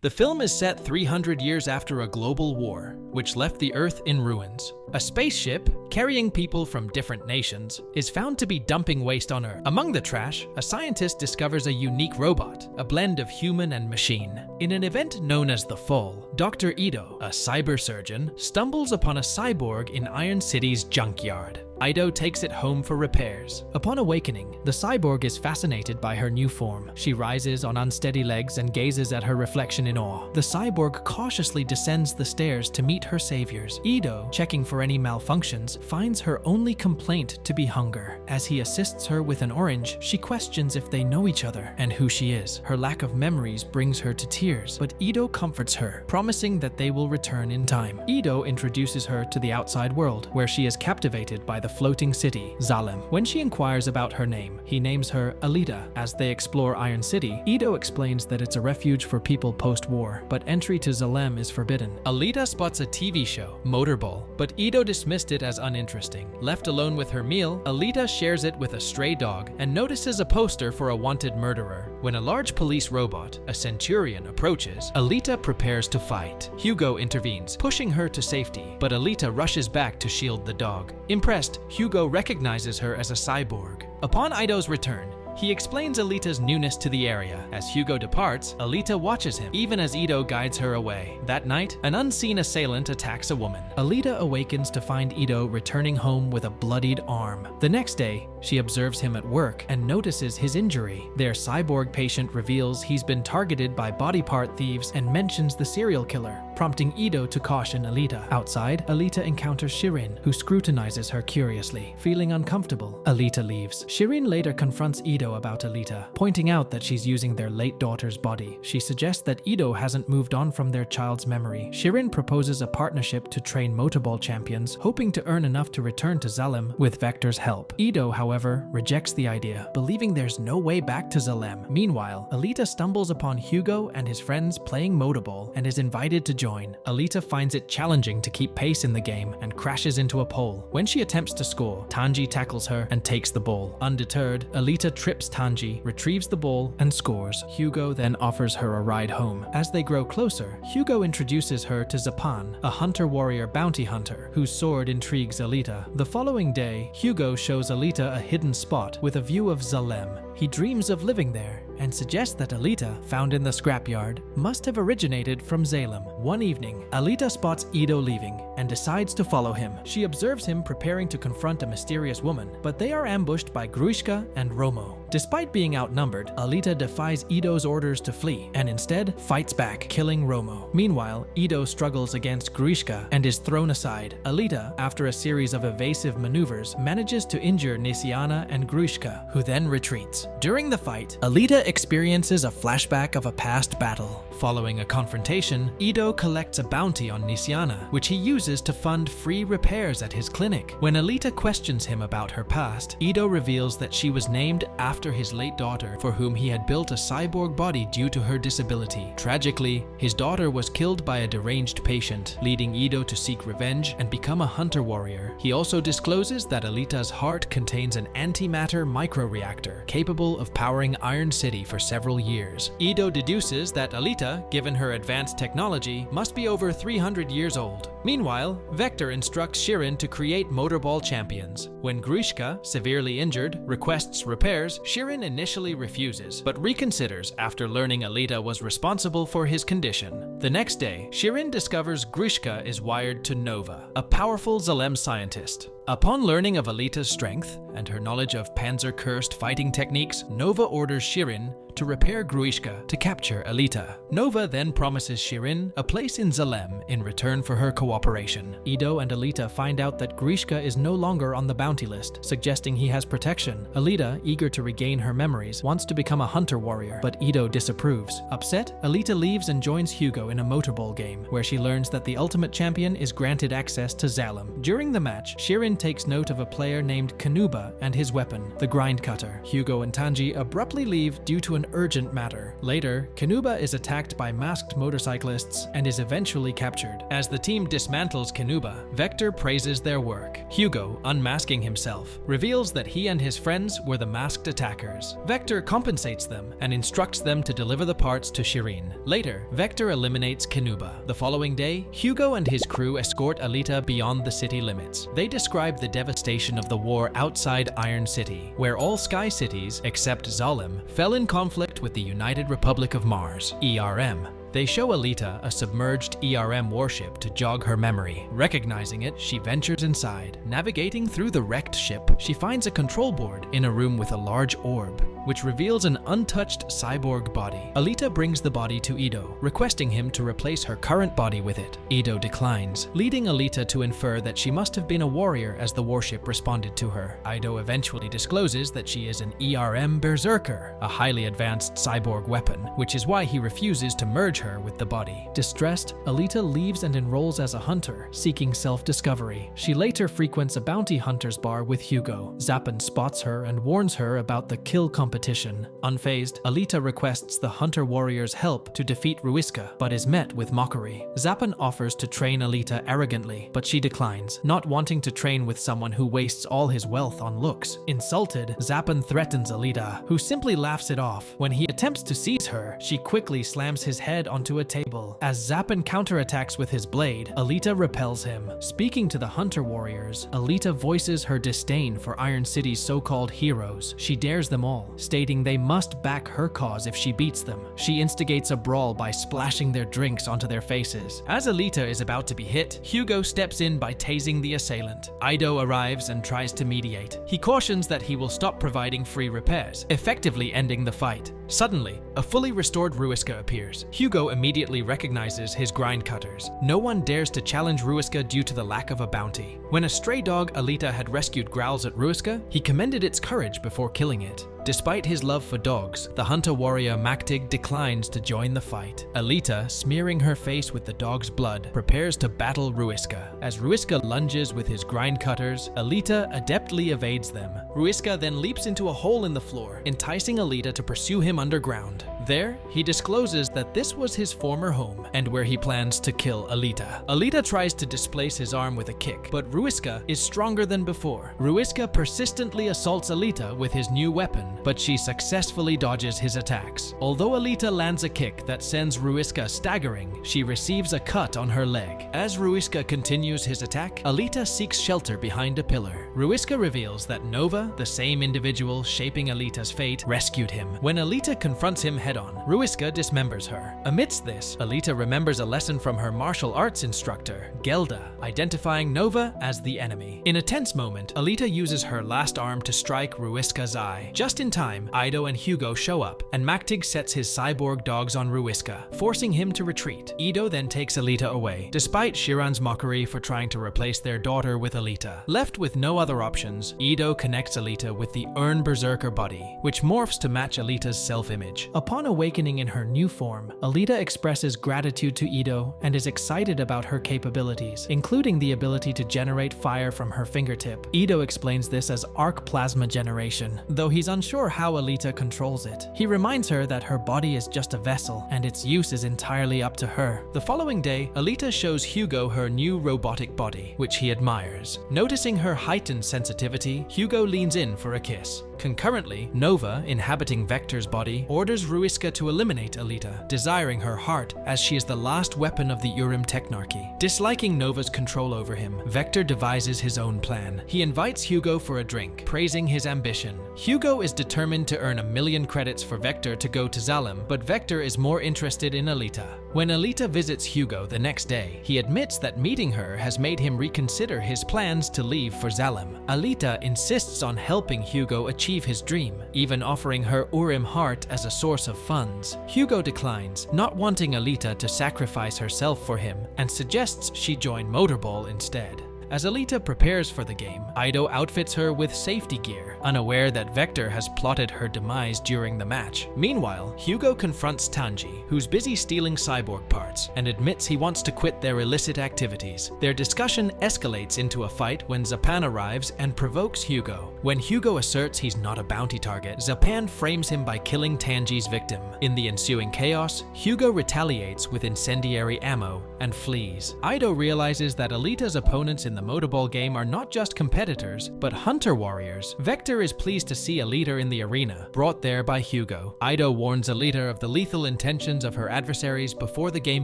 The film is set 300 years after a global war, which left the Earth in ruins. A spaceship, carrying people from different nations, is found to be dumping waste on Earth. Among the trash, a scientist discovers a unique robot, a blend of human and machine. In an event known as The Fall, Dr. Ido, a cyber surgeon, stumbles upon a cyborg in Iron City's junkyard. Ido takes it home for repairs. Upon awakening, the cyborg is fascinated by her new form. She rises on unsteady legs and gazes at her reflection in awe. The cyborg cautiously descends the stairs to meet her saviors. Ido, checking for any malfunctions, finds her only complaint to be hunger. As he assists her with an orange, she questions if they know each other and who she is. Her lack of memories brings her to tears, but Ido comforts her, promising that they will return in time. Ido introduces her to the outside world, where she is captivated by the floating city, Zalem. When she inquires about her name, he names her Alita. As they explore Iron City, Ido explains that it's a refuge for people post-war, but entry to Zalem is forbidden. Alita spots a TV show, Motorball, but Ido dismissed it as uninteresting. Left alone with her meal, Alita shares it with a stray dog and notices a poster for a wanted murderer. When a large police robot, a Centurion, approaches, Alita prepares to fight. Hugo intervenes, pushing her to safety, but Alita rushes back to shield the dog. Impressed, Hugo recognizes her as a cyborg. Upon Ido's return, he explains Alita's newness to the area. As Hugo departs, Alita watches him, even as Ido guides her away. That night, an unseen assailant attacks a woman. Alita awakens to find Ido returning home with a bloodied arm. The next day, she observes him at work and notices his injury. Their cyborg patient reveals he's been targeted by body part thieves and mentions the serial killer, prompting Ido to caution Alita. Outside, Alita encounters Shirin, who scrutinizes her curiously. Feeling uncomfortable, Alita leaves. Shirin later confronts Ido about Alita, pointing out that she's using their late daughter's body. She suggests that Ido hasn't moved on from their child's memory. Shirin proposes a partnership to train motorball champions, hoping to earn enough to return to Zalem with Vector's help. Ido, however, rejects the idea, believing there's no way back to Zalem. Meanwhile, Alita stumbles upon Hugo and his friends playing motorball and is invited to join. Alita finds it challenging to keep pace in the game and crashes into a pole. When she attempts to score, Tanji tackles her and takes the ball. Undeterred, Alita trips Tanji, retrieves the ball, and scores. Hugo then offers her a ride home. As they grow closer, Hugo introduces her to Zapan, a hunter-warrior bounty hunter whose sword intrigues Alita. The following day, Hugo shows Alita a hidden spot with a view of Zalem. He dreams of living there and suggests that Alita, found in the scrapyard, must have originated from Zalem. One evening, Alita spots Ido leaving and decides to follow him. She observes him preparing to confront a mysterious woman, but they are ambushed by Gruishka and Romo. Despite being outnumbered, Alita defies Ido's orders to flee and instead fights back, killing Romo. Meanwhile, Ido struggles against Gruishka and is thrown aside. Alita, after a series of evasive maneuvers, manages to injure Nisiana and Gruishka, who then retreats. During the fight, Alita experiences a flashback of a past battle. Following a confrontation, Ido collects a bounty on Nisiana, which he uses to fund free repairs at his clinic. When Alita questions him about her past, Ido reveals that she was named after his late daughter, for whom he had built a cyborg body due to her disability. Tragically, his daughter was killed by a deranged patient, leading Ido to seek revenge and become a hunter warrior. He also discloses that Alita's heart contains an antimatter microreactor, capable of powering Iron City for several years. Ido deduces that Alita, given her advanced technology, must be over 300 years old. Meanwhile, Vector instructs Shirin to create motorball champions. When Gruishka, severely injured, requests repairs, Shirin initially refuses, but reconsiders after learning Alita was responsible for his condition. The next day, Shirin discovers Gruishka is wired to Nova, a powerful Zalem scientist. Upon learning of Alita's strength and her knowledge of panzer-cursed fighting techniques, Nova orders Shirin to repair Gruishka to capture Alita. Nova then promises Shirin a place in Zalem in return for her cooperation. Ido and Alita find out that Gruishka is no longer on the bounty list, suggesting he has protection. Alita, eager to regain her memories, wants to become a hunter warrior, but Ido disapproves. Upset, Alita leaves and joins Hugo in a motorball game, where she learns that the ultimate champion is granted access to Zalem. During the match, Shirin takes note of a player named Kanuba and his weapon, the grind cutter. Hugo and Tanji abruptly leave due to an urgent matter. Later, Kanuba is attacked by masked motorcyclists and is eventually captured. As the team dismantles Kanuba, Vector praises their work. Hugo, unmasking himself, reveals that he and his friends were the masked attackers. Vector compensates them and instructs them to deliver the parts to Shirin. Later, Vector eliminates Kanuba. The following day, Hugo and his crew escort Alita beyond the city limits. They describe the devastation of the war outside Iron City, where all sky cities, except Zalem, fell in conflict with the United Republic of Mars, ERM. They show Alita a submerged ERM warship to jog her memory. Recognizing it, she ventures inside. Navigating through the wrecked ship, she finds a control board in a room with a large orb, which reveals an untouched cyborg body. Alita brings the body to Ido, requesting him to replace her current body with it. Ido declines, leading Alita to infer that she must have been a warrior as the warship responded to her. Ido eventually discloses that she is an ERM Berserker, a highly advanced cyborg weapon, which is why he refuses to merge her with the body. Distressed, Alita leaves and enrolls as a hunter, seeking self-discovery. She later frequents a bounty hunter's bar with Hugo. Zappen spots her and warns her about the kill competition. Unfazed, Alita requests the hunter warrior's help to defeat Ruiska, but is met with mockery. Zappen offers to train Alita arrogantly, but she declines, not wanting to train with someone who wastes all his wealth on looks. Insulted, Zappen threatens Alita, who simply laughs it off. When he attempts to seize her, she quickly slams his head onto a table. As Zappen counterattacks with his blade, Alita repels him. Speaking to the hunter warriors, Alita voices her disdain for Iron City's so-called heroes. She dares them all, stating they must back her cause if she beats them. She instigates a brawl by splashing their drinks onto their faces. As Alita is about to be hit, Hugo steps in by tasing the assailant. Ido arrives and tries to mediate. He cautions that he will stop providing free repairs, effectively ending the fight. Suddenly, a fully restored Ruiska appears. Hugo immediately recognizes his grind cutters. No one dares to challenge Ruiska due to the lack of a bounty. When a stray dog Alita had rescued growls at Ruiska, he commended its courage before killing it. Despite his love for dogs, the hunter warrior Maktig declines to join the fight. Alita, smearing her face with the dog's blood, prepares to battle Ruiska. As Ruiska lunges with his grind cutters, Alita adeptly evades them. Ruiska then leaps into a hole in the floor, enticing Alita to pursue him underground. There, he discloses that this was his former home and where he plans to kill Alita. Alita tries to displace his arm with a kick, but Ruiska is stronger than before. Ruiska persistently assaults Alita with his new weapon, but she successfully dodges his attacks. Although Alita lands a kick that sends Ruiska staggering, she receives a cut on her leg. As Ruiska continues his attack, Alita seeks shelter behind a pillar. Ruiska reveals that Nova, the same individual shaping Alita's fate, rescued him. When Alita confronts him head-on, Ruiska dismembers her. Amidst this, Alita remembers a lesson from her martial arts instructor, Gelda, identifying Nova as the enemy. In a tense moment, Alita uses her last arm to strike Ruiska's eye. Just in time, Ido and Hugo show up, and Maktig sets his cyborg dogs on Ruiska, forcing him to retreat. Ido then takes Alita away, despite Shiran's mockery for trying to replace their daughter with Alita. Left with no other options, Ido connects Alita with the Ern Berserker body, which morphs to match Alita's self-image. Upon awakening in her new form, Alita expresses gratitude to Ido and is excited about her capabilities, including the ability to generate fire from her fingertip. Ido explains this as arc plasma generation, though he's unsure how Alita controls it. He reminds her that her body is just a vessel, and its use is entirely up to her. The following day, Alita shows Hugo her new robotic body, which he admires. Noticing her heightened sensitivity, Hugo leans in for a kiss. Concurrently, Nova, inhabiting Vector's body, orders Ruiska to eliminate Alita, desiring her heart as she is the last weapon of the Urim Technarchy. Disliking Nova's control over him, Vector devises his own plan. He invites Hugo for a drink, praising his ambition. Hugo is determined to earn 1,000,000 credits for Vector to go to Zalem, but Vector is more interested in Alita. When Alita visits Hugo the next day, he admits that meeting her has made him reconsider his plans to leave for Zalem. Alita insists on helping Hugo achieve his dream, even offering her Urim heart as a source of funds. Hugo declines, not wanting Alita to sacrifice herself for him, and suggests she join Motorball instead. As Alita prepares for the game, Ido outfits her with safety gear, unaware that Vector has plotted her demise during the match. Meanwhile, Hugo confronts Tanji, who's busy stealing cyborg parts, and admits he wants to quit their illicit activities. Their discussion escalates into a fight when Zapan arrives and provokes Hugo. When Hugo asserts he's not a bounty target, Zapan frames him by killing Tanji's victim. In the ensuing chaos, Hugo retaliates with incendiary ammo and flees. Ido realizes that Alita's opponents in the Motorball game are not just competitors, but hunter warriors. Vector is pleased to see Alita in the arena, brought there by Hugo. Ido warns Alita of the lethal intentions of her adversaries before the game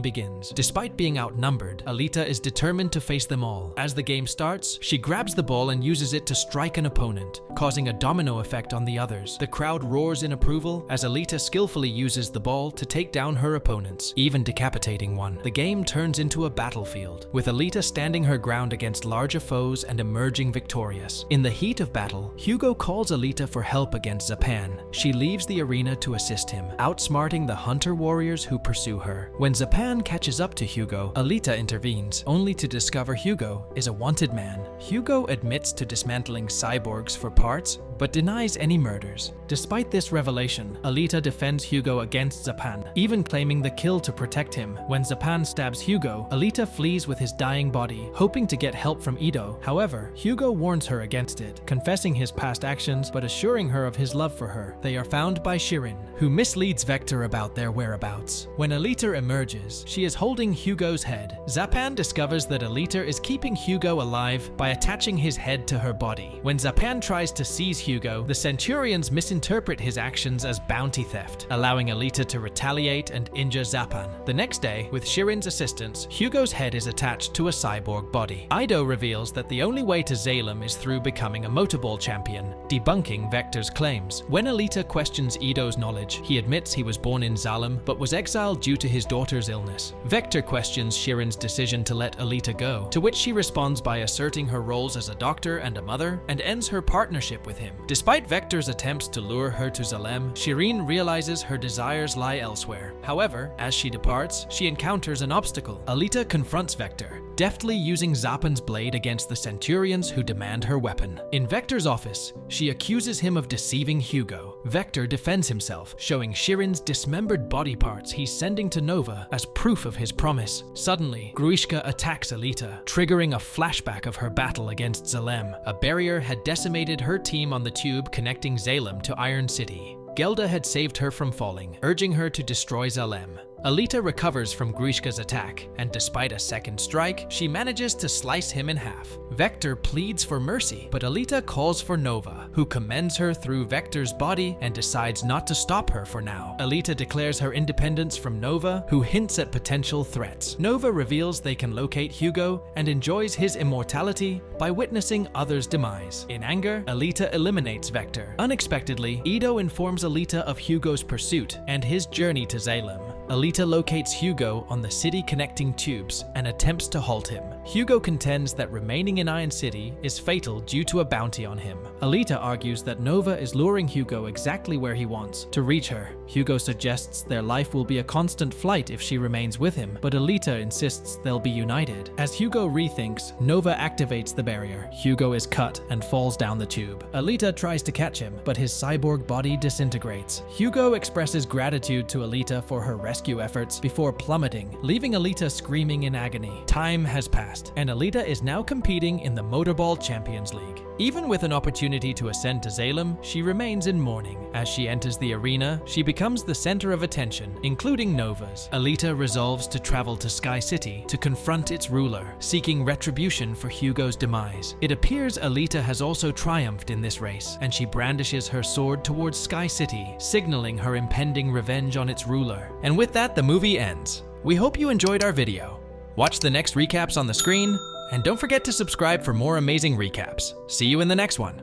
begins. Despite being outnumbered, Alita is determined to face them all. As the game starts, she grabs the ball and uses it to strike an opponent, causing a domino effect on the others. The crowd roars in approval as Alita skillfully uses the ball to take down her opponents, even decapitating one. The game turns into a battlefield, with Alita standing her ground against larger foes and emerging victorious. In the heat of battle, Hugo calls Alita for help against Zapan. She leaves the arena to assist him, outsmarting the hunter warriors who pursue her. When Zapan catches up to Hugo, Alita intervenes, only to discover Hugo is a wanted man. Hugo admits to dismantling cyborgs for parts, but denies any murders. Despite this revelation, Alita defends Hugo against Zapan, even claiming the kill to protect him. When Zapan stabs Hugo, Alita flees with his dying body, hoping to get help from Ido. However, Hugo warns her against it, confessing his past actions but assuring her of his love for her. They are found by Shirin, who misleads Vector about their whereabouts. When Alita emerges, she is holding Hugo's head. Zapan discovers that Alita is keeping Hugo alive by attaching his head to her body. When Zapan tries to seize Hugo, the Centurions misinterpret his actions as bounty theft, allowing Alita to retaliate and injure Zapan. The next day, with Shirin's assistance, Hugo's head is attached to a cyborg body. Ido reveals that the only way to Zalem is through becoming a Motorball champion, debunking Vector's claims. When Alita questions Ido's knowledge, he admits he was born in Zalem but was exiled due to his daughter's illness. Vector questions Shirin's decision to let Alita go, to which she responds by asserting her roles as a doctor and a mother, and ends her partnership with him. Despite Vector's attempts to lure her to Zalem, Shirin realizes her desires lie elsewhere. However, as she departs, she encounters an obstacle. Alita confronts Vector, deftly using Zapan's blade against the Centurions who demand her weapon. In Vector's office, she accuses him of deceiving Hugo. Vector defends himself, showing Shirin's dismembered body parts he's sending to Nova as proof of his promise. Suddenly, Gruishka attacks Alita, triggering a flashback of her battle against Zalem. A barrier had decimated her team on the tube connecting Zalem to Iron City. Gelda had saved her from falling, urging her to destroy Zalem. Alita recovers from Gruishka's attack, and despite a second strike, she manages to slice him in half. Vector pleads for mercy, but Alita calls for Nova, who commends her through Vector's body and decides not to stop her for now. Alita declares her independence from Nova, who hints at potential threats. Nova reveals they can locate Hugo and enjoys his immortality by witnessing others' demise. In anger, Alita eliminates Vector. Unexpectedly, Ido informs Alita of Hugo's pursuit and his journey to Zalem. Alita locates Hugo on the city-connecting tubes and attempts to halt him. Hugo contends that remaining in Iron City is fatal due to a bounty on him. Alita argues that Nova is luring Hugo exactly where he wants. To reach her, Hugo suggests their life will be a constant flight if she remains with him, but Alita insists they'll be united. As Hugo rethinks, Nova activates the barrier. Hugo is cut and falls down the tube. Alita tries to catch him, but his cyborg body disintegrates. Hugo expresses gratitude to Alita for her rescue efforts before plummeting, leaving Alita screaming in agony. Time has passed, and Alita is now competing in the Motorball Champions League. Even with an opportunity to ascend to Zalem, she remains in mourning. As she enters the arena, she becomes the center of attention, including Nova's. Alita resolves to travel to Sky City to confront its ruler, seeking retribution for Hugo's demise. It appears Alita has also triumphed in this race, and she brandishes her sword towards Sky City, signaling her impending revenge on its ruler. And with that, the movie ends. We hope you enjoyed our video. Watch the next recaps on the screen, and don't forget to subscribe for more amazing recaps. See you in the next one.